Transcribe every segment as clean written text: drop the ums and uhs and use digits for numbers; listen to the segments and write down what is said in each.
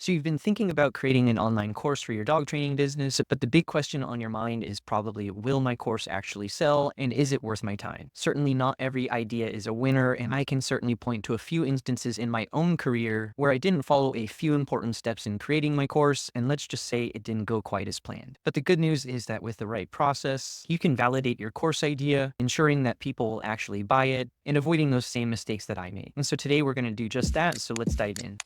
So you've been thinking about creating an online course for your dog training business, but the big question on your mind is probably, will my course actually sell and is it worth my time? Certainly not every idea is a winner, and I can certainly point to a few instances in my own career where I didn't follow a few important steps in creating my course, and let's just say it didn't go quite as planned. But the good news is that with the right process, you can validate your course idea, ensuring that people will actually buy it and avoiding those same mistakes that I made. And so today we're going to do just that, so let's dive in.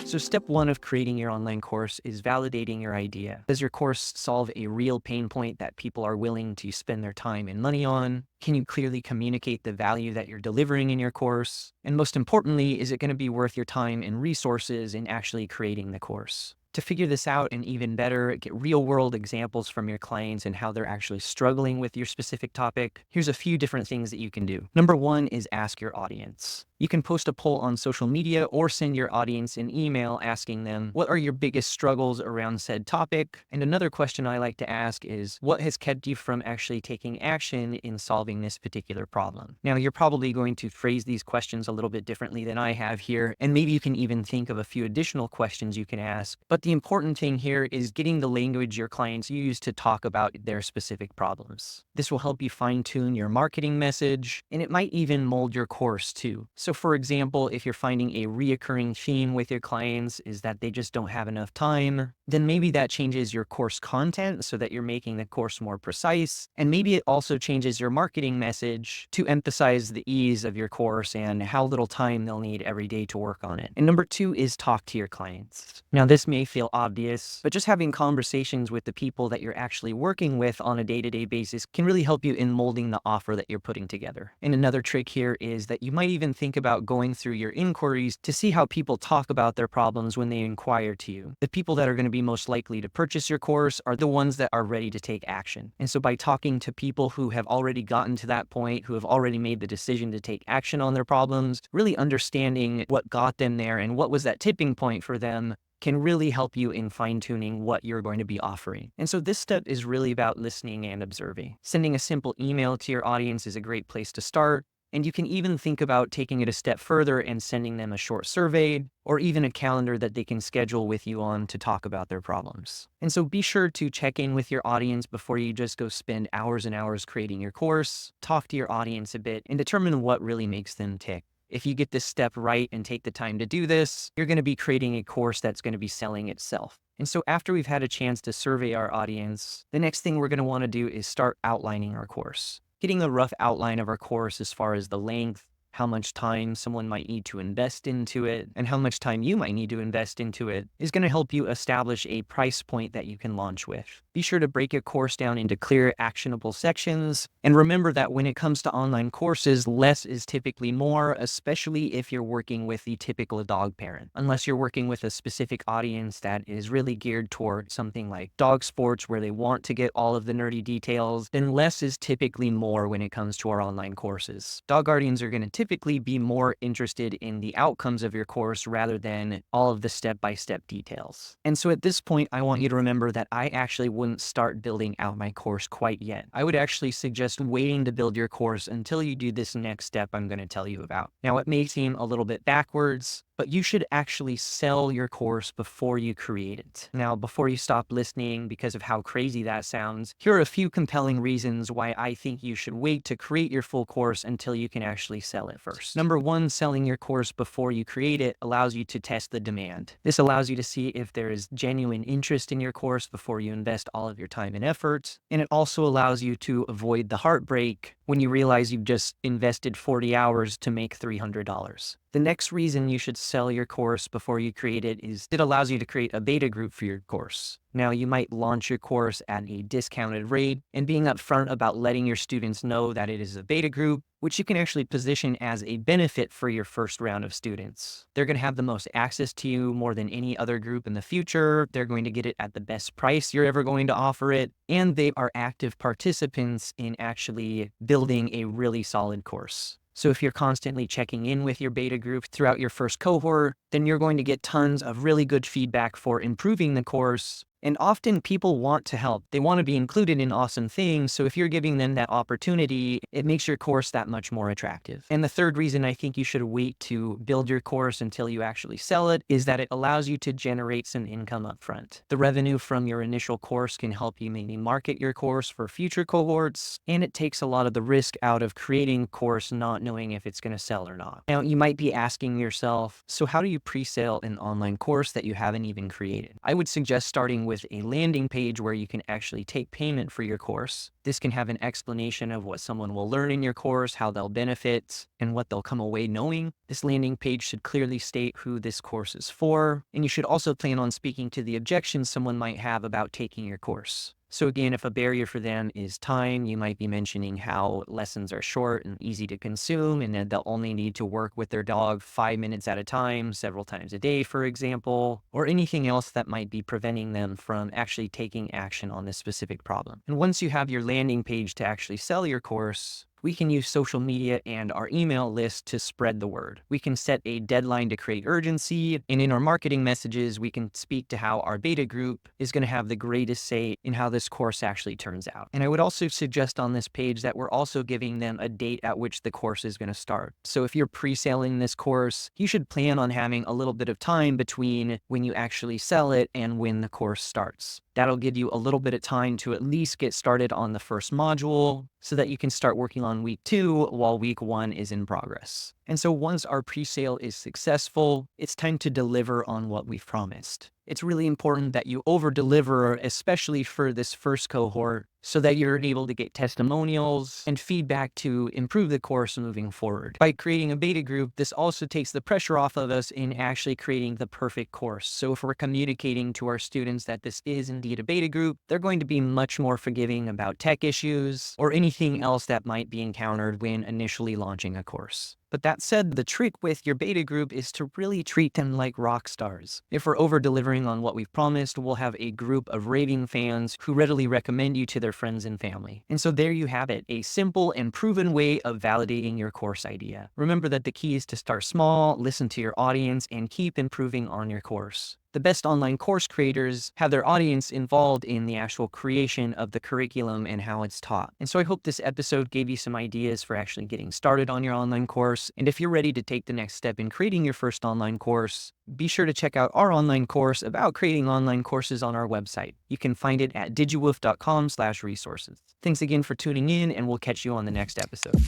So step one of creating your online course is validating your idea. Does your course solve a real pain point that people are willing to spend their time and money on? Can you clearly communicate the value that you're delivering in your course? And most importantly, is it going to be worth your time and resources in actually creating the course? To figure this out and even better, get real-world examples from your clients and how they're actually struggling with your specific topic. Here's a few different things that you can do. Number one is ask your audience. You can post a poll on social media or send your audience an email asking them, what are your biggest struggles around said topic? And another question I like to ask is, what has kept you from actually taking action in solving this particular problem? Now, you're probably going to phrase these questions a little bit differently than I have here, and maybe you can even think of a few additional questions you can ask. But the important thing here is getting the language your clients use to talk about their specific problems. This will help you fine-tune your marketing message, and it might even mold your course too. So for example, if you're finding a reoccurring theme with your clients is that they just don't have enough time, then maybe that changes your course content so that you're making the course more precise. And maybe it also changes your marketing message to emphasize the ease of your course and how little time they'll need every day to work on it. And number two is talk to your clients. Now, this may feel obvious, but just having conversations with the people that you're actually working with on a day-to-day basis can really help you in molding the offer that you're putting together. And another trick here is that you might even think about going through your inquiries to see how people talk about their problems when they inquire to you. The people that are going to be most likely to purchase your course are the ones that are ready to take action. And so by talking to people who have already gotten to that point, who have already made the decision to take action on their problems, really understanding what got them there and what was that tipping point for them can really help you in fine-tuning what you're going to be offering. And so this step is really about listening and observing. Sending a simple email to your audience is a great place to start. And you can even think about taking it a step further and sending them a short survey or even a calendar that they can schedule with you on to talk about their problems. And so be sure to check in with your audience before you just go spend hours and hours creating your course. Talk to your audience a bit and determine what really makes them tick. If you get this step right and take the time to do this, you're going to be creating a course that's going to be selling itself. And so after we've had a chance to survey our audience, the next thing we're going to want to do is start outlining our course. Getting a rough outline of our course as far as the length, how much time someone might need to invest into it, and how much time you might need to invest into it is going to help you establish a price point that you can launch with. Be sure to break your course down into clear, actionable sections. And remember that when it comes to online courses, less is typically more, especially if you're working with the typical dog parent. Unless you're working with a specific audience that is really geared toward something like dog sports where they want to get all of the nerdy details, then less is typically more when it comes to our online courses. Dog guardians are going to typically be more interested in the outcomes of your course rather than all of the step-by-step details. And so at this point, I want you to remember that I actually wouldn't start building out my course quite yet. I would actually suggest waiting to build your course until you do this next step I'm going to tell you about. Now, it may seem a little bit backwards, but you should actually sell your course before you create it. Now, before you stop listening because of how crazy that sounds, here are a few compelling reasons why I think you should wait to create your full course until you can actually sell it first. Number one, selling your course before you create it allows you to test the demand. This allows you to see if there is genuine interest in your course before you invest all of your time and effort. And it also allows you to avoid the heartbreak when you realize you've just invested 40 hours to make $300. The next reason you should sell your course before you create it is it allows you to create a beta group for your course. Now, you might launch your course at a discounted rate, and being upfront about letting your students know that it is a beta group, which you can actually position as a benefit for your first round of students. They're going to have the most access to you more than any other group in the future. They're going to get it at the best price you're ever going to offer it, and they are active participants in actually building a really solid course. So if you're constantly checking in with your beta group throughout your first cohort, then you're going to get tons of really good feedback for improving the course. And often people want to help. They want to be included in awesome things. So if you're giving them that opportunity, it makes your course that much more attractive. And the third reason I think you should wait to build your course until you actually sell it is that it allows you to generate some income up front. The revenue from your initial course can help you maybe market your course for future cohorts, and it takes a lot of the risk out of creating a course not knowing if it's going to sell or not. Now, you might be asking yourself, so how do you pre-sale an online course that you haven't even created? I would suggest starting with a landing page where you can actually take payment for your course. This can have an explanation of what someone will learn in your course, how they'll benefit, and what they'll come away knowing. This landing page should clearly state who this course is for, and you should also plan on speaking to the objections someone might have about taking your course. So again, if a barrier for them is time, you might be mentioning how lessons are short and easy to consume, and that they'll only need to work with their dog 5 minutes at a time, several times a day, for example, or anything else that might be preventing them from actually taking action on this specific problem. And once you have your landing page to actually sell your course, we can use social media and our email list to spread the word. We can set a deadline to create urgency, and in our marketing messages, we can speak to how our beta group is going to have the greatest say in how this course actually turns out. And I would also suggest on this page that we're also giving them a date at which the course is going to start. So if you're pre-selling this course, you should plan on having a little bit of time between when you actually sell it and when the course starts. That'll give you a little bit of time to at least get started on the first module so that you can start working on week 2 while week 1 is in progress. And so once our pre-sale is successful, it's time to deliver on what we've promised. It's really important that you over-deliver, especially for this first cohort, so that you're able to get testimonials and feedback to improve the course moving forward. By creating a beta group, this also takes the pressure off of us in actually creating the perfect course. So if we're communicating to our students that this is indeed a beta group, they're going to be much more forgiving about tech issues or anything else that might be encountered when initially launching a course. But that said, the trick with your beta group is to really treat them like rock stars. If we're over-delivering on what we've promised, we'll have a group of raving fans who readily recommend you to their friends and family. And so there you have it, a simple and proven way of validating your course idea. Remember that the key is to start small, listen to your audience, and keep improving on your course. The best online course creators have their audience involved in the actual creation of the curriculum and how it's taught. And so I hope this episode gave you some ideas for actually getting started on your online course. And if you're ready to take the next step in creating your first online course, be sure to check out our online course about creating online courses on our website. You can find it at digiwolf.com/resources. Thanks again for tuning in, and we'll catch you on the next episode.